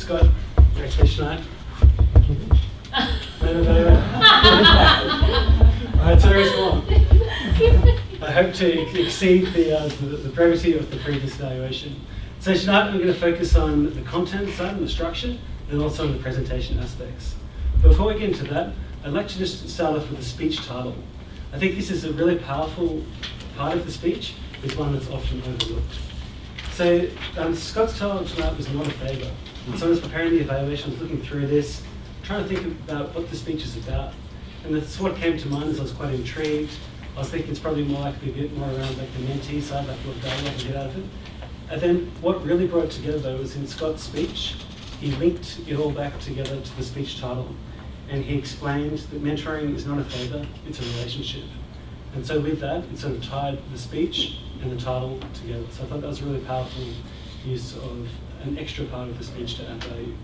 Scott, great speech tonight. No. Alright, so there is more. I hope to exceed the brevity of the previous evaluation. So tonight I'm going to focus on the content side and the structure, and also on the presentation aspects. Before we get into that, I'd like to just start off with the speech title. I think this is a really powerful part of the speech. It's one that's often overlooked. So Scott's title tonight was not a favour. And so I was preparing the evaluation, I was looking through this, trying to think about what the speech is about. And that's what came to mind as I was quite intrigued. I was thinking it's probably more likely a bit more around like the mentee side, like what value I can get out of it. And then what really brought it together though was in Scott's speech, he linked it all back together to the speech title. And he explained that mentoring is not a favour, it's a relationship. And so with that, it sort of tied the speech and the title together. So I thought that was a really powerful use of an extra part of the speech to add value.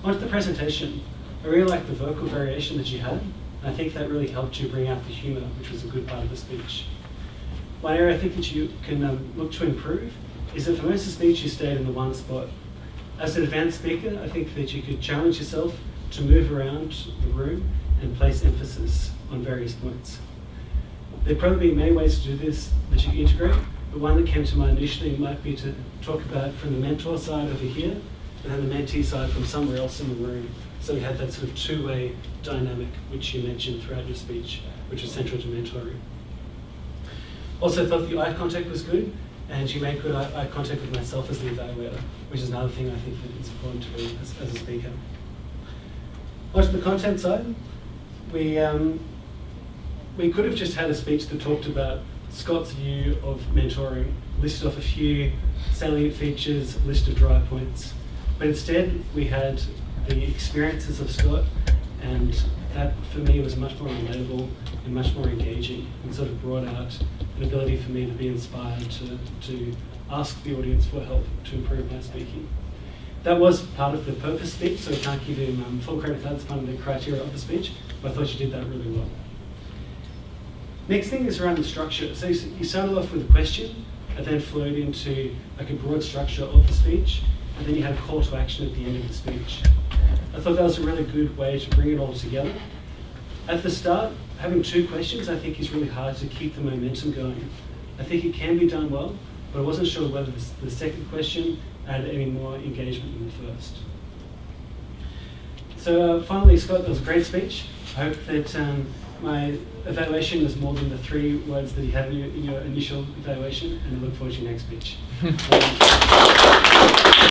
On to the presentation. I really liked the vocal variation that you had. I think that really helped you bring out the humour, which was a good part of the speech. One area I think that you can look to improve is that for most of the speech you stayed in the one spot. As an advanced speaker, I think that you could challenge yourself to move around the room and place emphasis on various points. There'd probably be many ways to do this that you can integrate, but one that came to mind initially might be to talk about from the mentor side over here, and then the mentee side from somewhere else in the room. So we had that sort of two-way dynamic, which you mentioned throughout your speech, which was central to mentoring. Also thought the eye contact was good, and you made good eye contact with myself as the evaluator, which is another thing I think that is important to do as a speaker. On to the content side, we could have just had a speech that talked about Scott's view of mentoring, listed off a few salient features, list of dry points. But instead, we had the experiences of Scott, and that for me was much more relatable and much more engaging, and sort of brought out an ability for me to be inspired to ask the audience for help to improve my speaking. That was part of the purpose speech, so I can't give him full credit for that. It's part of the criteria of the speech, but I thought you did that really well. Next thing is around the structure. So you started off with a question, and then flowed into like a broad structure of the speech, and then you had a call to action at the end of the speech. I thought that was a really good way to bring it all together. At the start, having two questions I think is really hard to keep the momentum going. I think it can be done well, but I wasn't sure whether the second question added any more engagement than the first. So finally, Scott, that was a great speech. I hope that my evaluation was more than the 3 words that you had in your initial evaluation, and I look forward to your next speech.